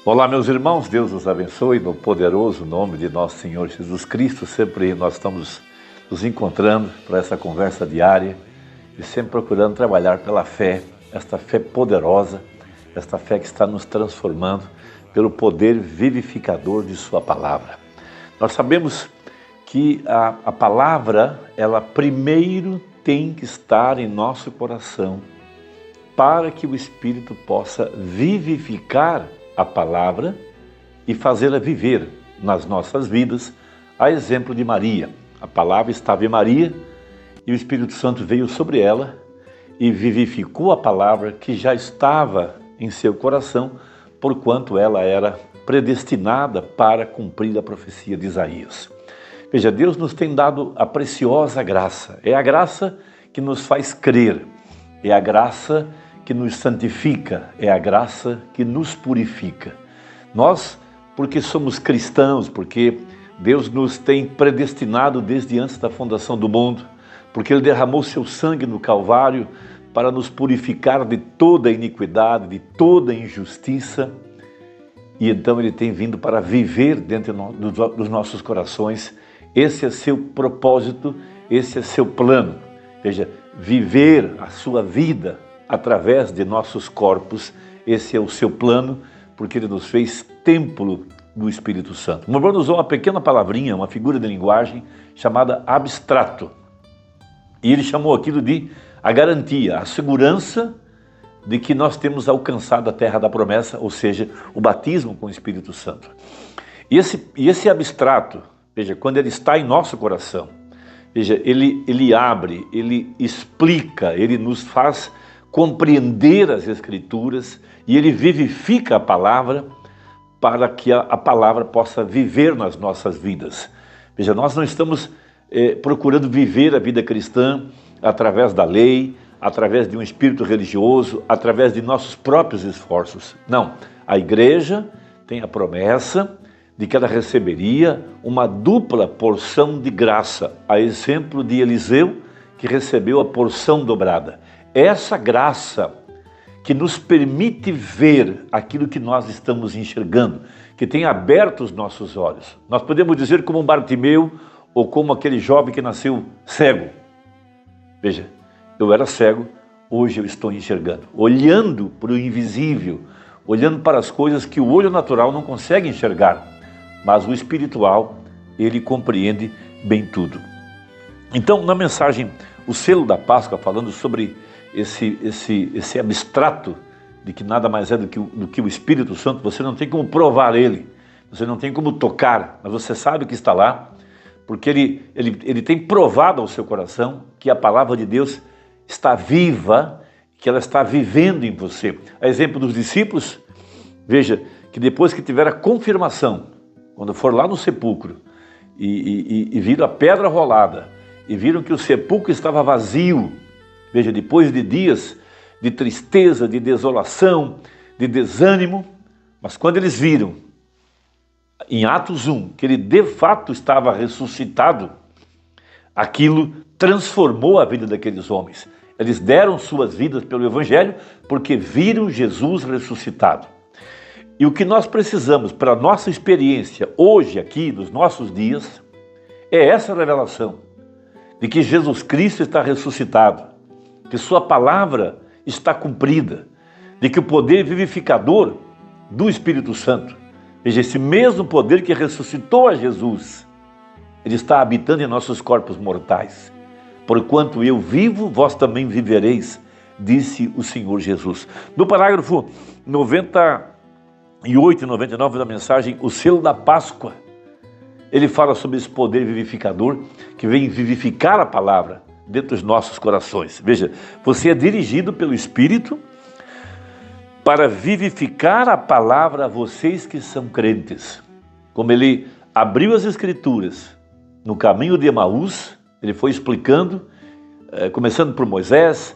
Olá, meus irmãos, Deus os abençoe no poderoso nome de nosso Senhor Jesus Cristo. Sempre nós estamos nos encontrando para essa conversa diária e sempre procurando trabalhar pela fé, esta fé poderosa, esta fé que está nos transformando pelo poder vivificador de sua palavra. Nós sabemos que a palavra, ela primeiro tem que estar em nosso coração para que o Espírito possa vivificar a palavra e fazê-la viver nas nossas vidas, a exemplo de Maria. A palavra estava em Maria e o Espírito Santo veio sobre ela e vivificou a palavra que já estava em seu coração, porquanto ela era predestinada para cumprir a profecia de Isaías. Veja, Deus nos tem dado a preciosa graça. É a graça que nos faz crer, é a graça que nos santifica, é a graça que nos purifica. Nós, porque somos cristãos, porque Deus nos tem predestinado desde antes da fundação do mundo, porque Ele derramou seu sangue no Calvário para nos purificar de toda iniquidade, de toda injustiça, e então Ele tem vindo para viver dentro dos nossos corações. Esse é seu propósito, esse é seu plano. Veja, viver a sua vida através de nossos corpos, esse é o seu plano, porque Ele nos fez templo do Espírito Santo. O Bruno usou uma pequena palavrinha, uma figura de linguagem chamada abstrato. E ele chamou aquilo de a garantia, a segurança de que nós temos alcançado a terra da promessa, ou seja, o batismo com o Espírito Santo. E esse abstrato, veja, quando ele está em nosso coração, veja, ele abre, ele explica, ele nos faz compreender as Escrituras e ele vivifica a palavra para que a palavra possa viver nas nossas vidas. Veja, nós não estamos procurando viver a vida cristã através da lei, através de um espírito religioso, através de nossos próprios esforços. Não, a igreja tem a promessa de que ela receberia uma dupla porção de graça, a exemplo de Eliseu, que recebeu a porção dobrada. Essa graça que nos permite ver aquilo que nós estamos enxergando, que tem aberto os nossos olhos. Nós podemos dizer como um Bartimeu ou como aquele jovem que nasceu cego. Veja, eu era cego, hoje eu estou enxergando, olhando para o invisível, olhando para as coisas que o olho natural não consegue enxergar, mas o espiritual, ele compreende bem tudo. Então, na mensagem, o selo da Páscoa, falando sobre esse abstrato de que nada mais é do que o Espírito Santo, você não tem como provar ele, você não tem como tocar, mas você sabe que está lá, porque ele tem provado ao seu coração que a palavra de Deus está viva, que ela está vivendo em você. A exemplo dos discípulos, veja que depois que tiver a confirmação, quando for lá no sepulcro e viram a pedra rolada e viram que o sepulcro estava vazio, veja, depois de dias de tristeza, de desolação, de desânimo, mas quando eles viram, em Atos 1, que ele de fato estava ressuscitado, aquilo transformou a vida daqueles homens. Eles deram suas vidas pelo Evangelho porque viram Jesus ressuscitado. E o que nós precisamos para a nossa experiência hoje aqui, nos nossos dias, é essa revelação de que Jesus Cristo está ressuscitado, que sua palavra está cumprida, de que o poder vivificador do Espírito Santo, veja, esse mesmo poder que ressuscitou a Jesus, ele está habitando em nossos corpos mortais. Porquanto eu vivo, vós também vivereis, disse o Senhor Jesus. No parágrafo 98 e 99 da mensagem, o selo da Páscoa, ele fala sobre esse poder vivificador que vem vivificar a palavra dentro dos nossos corações. Veja, você é dirigido pelo Espírito para vivificar a palavra a vocês que são crentes. Como ele abriu as Escrituras no caminho de Emaús, ele foi explicando, começando por Moisés,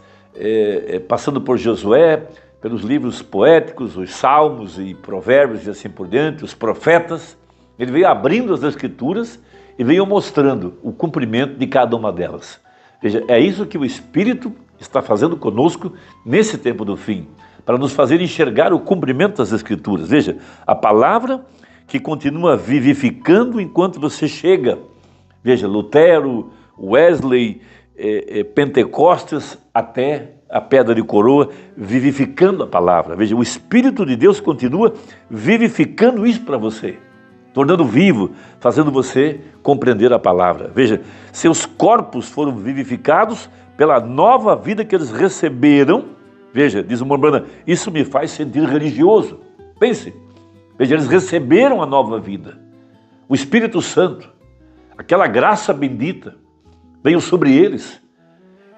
passando por Josué, pelos livros poéticos, os salmos e provérbios e assim por diante, os profetas. Ele veio abrindo as Escrituras e veio mostrando o cumprimento de cada uma delas. Veja, é isso que o Espírito está fazendo conosco nesse tempo do fim, para nos fazer enxergar o cumprimento das Escrituras. Veja, a palavra que continua vivificando enquanto você chega. Veja, Lutero, Wesley, Pentecostes, até a pedra de coroa, vivificando a palavra. Veja, o Espírito de Deus continua vivificando isso para você, tornando vivo, fazendo você compreender a palavra. Veja, seus corpos foram vivificados pela nova vida que eles receberam. Veja, diz o Mormona, isso me faz sentir religioso. Pense, veja, eles receberam a nova vida. O Espírito Santo, aquela graça bendita, veio sobre eles.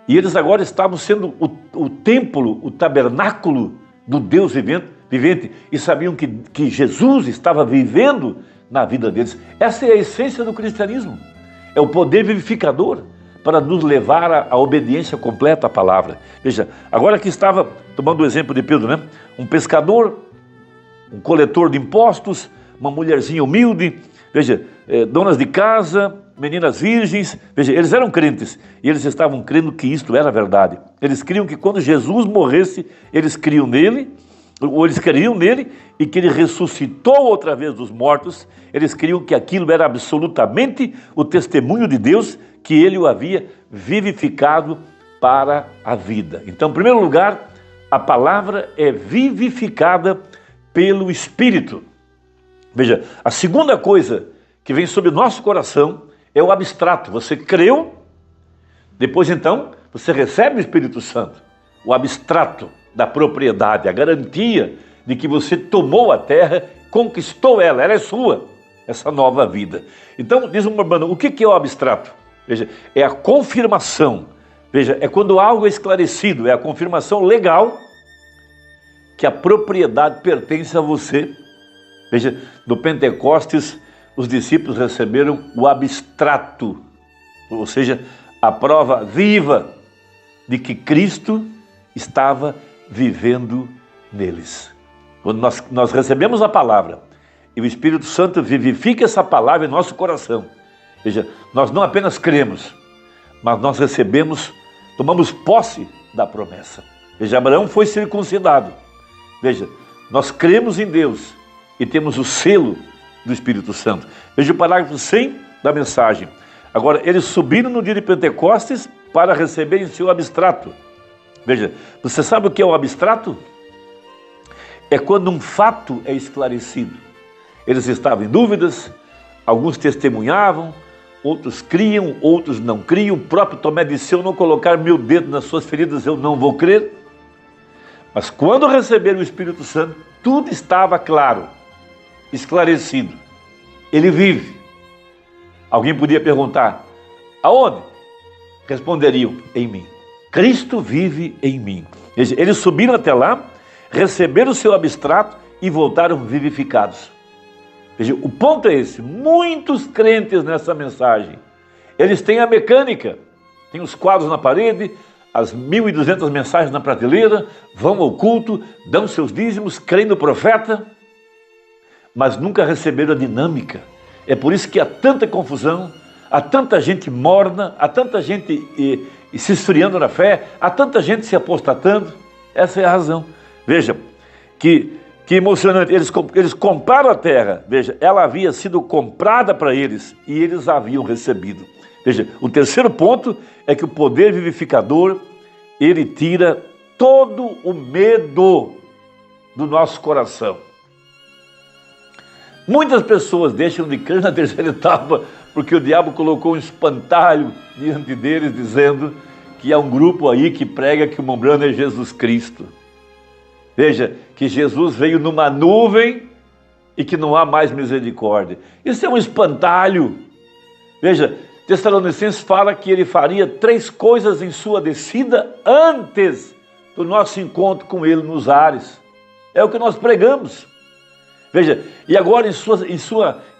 E eles agora estavam sendo o templo, o tabernáculo do Deus vivente, e sabiam que Jesus estava vivendo na vida deles. Essa é a essência do cristianismo. É o poder vivificador para nos levar à obediência completa à palavra. Veja, agora que estava, tomando o exemplo de Pedro, né? Um pescador, um coletor de impostos, uma mulherzinha humilde, veja, donas de casa, meninas virgens, veja, eles eram crentes e eles estavam crendo que isto era verdade. Eles criam que quando Jesus morresse, eles criam nele, ou eles criam nele e que ele ressuscitou outra vez dos mortos. Eles criam que aquilo era absolutamente o testemunho de Deus, que ele o havia vivificado para a vida. Então, em primeiro lugar, a palavra é vivificada pelo Espírito. Veja, a segunda coisa que vem sobre o nosso coração é o abstrato. Você creu, depois então você recebe o Espírito Santo. O abstrato da propriedade, a garantia de que você tomou a terra, conquistou ela é sua, essa nova vida. Então, diz o Mormona, o que é o abstrato? Veja, é a confirmação. Veja, é quando algo é esclarecido, é a confirmação legal que a propriedade pertence a você. Veja, no Pentecostes, os discípulos receberam o abstrato, ou seja, a prova viva de que Cristo estava vivendo neles. Quando nós recebemos a palavra e o Espírito Santo vivifica essa palavra em nosso coração, veja, nós não apenas cremos, mas nós recebemos, tomamos posse da promessa. Veja, Abraão foi circuncidado. Veja, nós cremos em Deus e temos o selo do Espírito Santo. Veja o parágrafo 100 da mensagem. Agora, eles subiram no dia de Pentecostes para receberem seu abstrato. Veja, você sabe o que é o abstrato? É quando um fato é esclarecido. Eles estavam em dúvidas, alguns testemunhavam, outros criam, outros não criam. O próprio Tomé disse, se eu não colocar meu dedo nas suas feridas, eu não vou crer. Mas quando receberam o Espírito Santo, tudo estava claro, esclarecido. Ele vive. Alguém podia perguntar, aonde? Responderiam, em mim. Cristo vive em mim. Eles subiram até lá, receberam o seu abstrato e voltaram vivificados. Veja, o ponto é esse, muitos crentes nessa mensagem, eles têm a mecânica, têm os quadros na parede, as 1.200 mensagens na prateleira, vão ao culto, dão seus dízimos, creem no profeta, mas nunca receberam a dinâmica. É por isso que há tanta confusão, há tanta gente morna, há tanta gente se esfriando na fé, há tanta gente se apostatando. Essa é a razão. Veja, que emocionante, eles compraram a terra, veja, ela havia sido comprada para eles e eles a haviam recebido. Veja, o terceiro ponto é que o poder vivificador, ele tira todo o medo do nosso coração. Muitas pessoas deixam de crer na terceira etapa porque o diabo colocou um espantalho diante deles dizendo que há um grupo aí que prega que o Mombrana é Jesus Cristo. Veja, que Jesus veio numa nuvem e que não há mais misericórdia. Isso é um espantalho. Veja, Tessalonicenses fala que ele faria 3 coisas em sua descida antes do nosso encontro com ele nos ares. É o que nós pregamos. Veja, e agora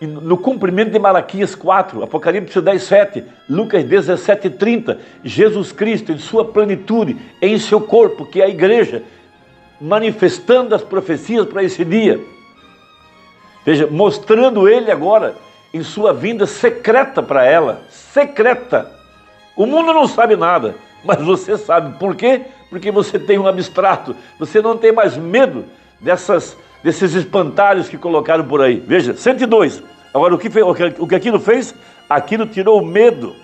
no cumprimento de Malaquias 4, Apocalipse 10, 7, Lucas 17, 30, Jesus Cristo em sua plenitude, em seu corpo, que é a igreja, manifestando as profecias para esse dia. Veja, mostrando ele agora em sua vinda secreta para ela, secreta. O mundo não sabe nada, mas você sabe. Por quê? porque você tem um abstrato, você não tem mais medo desses espantalhos que colocaram por aí. Veja, 102. Agora, o que aquilo fez? Aquilo tirou o medo.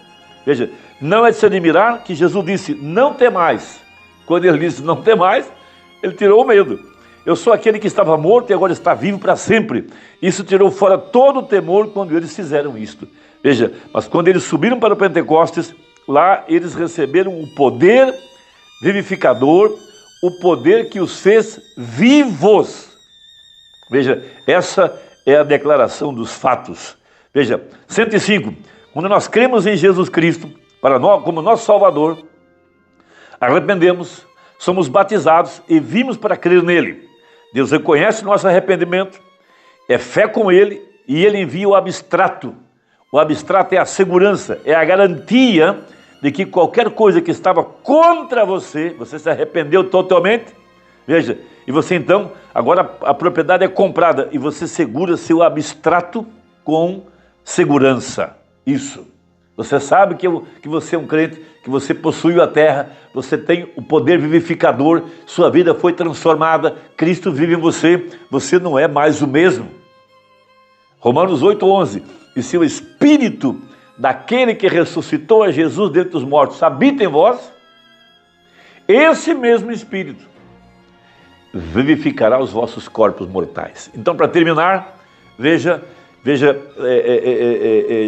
Veja, não é de se admirar que Jesus disse, não temais. Quando ele disse, não temais, ele tirou o medo. Eu sou aquele que estava morto e agora está vivo para sempre. Isso tirou fora todo o temor quando eles fizeram isto. Veja, mas quando eles subiram para o Pentecostes, lá eles receberam o poder vivificador, o poder que os fez vivos. Veja, essa é a declaração dos fatos. Veja, 105. Quando nós cremos em Jesus Cristo como nosso Salvador, arrependemos, somos batizados e vimos para crer nele. Deus reconhece nosso arrependimento, é fé com ele e ele envia o abstrato. O abstrato é a segurança, é a garantia de que qualquer coisa que estava contra você, você se arrependeu totalmente. Veja, e você então, agora a propriedade é comprada e você segura seu abstrato com segurança. Isso. Você sabe que você é um crente, que você possui a terra, você tem o poder vivificador, sua vida foi transformada, Cristo vive em você, você não é mais o mesmo. Romanos 8:11. E se o Espírito daquele que ressuscitou a Jesus dentre os mortos habita em vós, esse mesmo Espírito vivificará os vossos corpos mortais. Então, para terminar, veja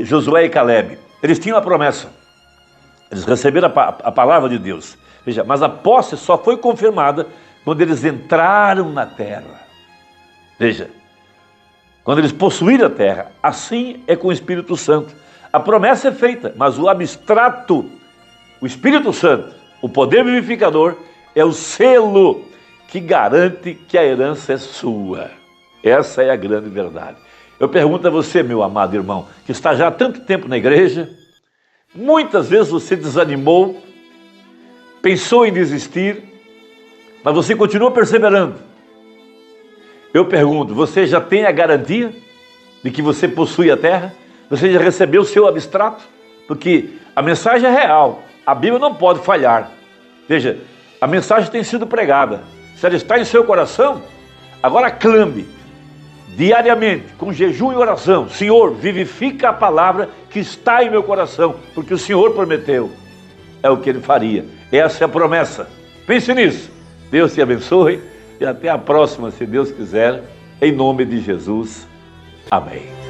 Josué e Caleb. Eles tinham a promessa, eles receberam a palavra de Deus. Veja, mas a posse só foi confirmada quando eles entraram na terra. Veja, quando eles possuíram a terra, assim é com o Espírito Santo. A promessa é feita, mas o abstrato, o Espírito Santo, o poder vivificador, é o selo que garante que a herança é sua. Essa é a grande verdade. Eu pergunto a você, meu amado irmão, que está já há tanto tempo na igreja, muitas vezes você desanimou, pensou em desistir, mas você continua perseverando. Eu pergunto, você já tem a garantia de que você possui a terra? Você já recebeu o seu abstrato? Porque a mensagem é real, a Bíblia não pode falhar. Veja, a mensagem tem sido pregada. Se ela está em seu coração, agora clame diariamente, com jejum e oração. Senhor, vivifica a palavra que está em meu coração, porque o Senhor prometeu. É o que Ele faria. Essa é a promessa. Pense nisso. Deus te abençoe e até a próxima, se Deus quiser, em nome de Jesus. Amém.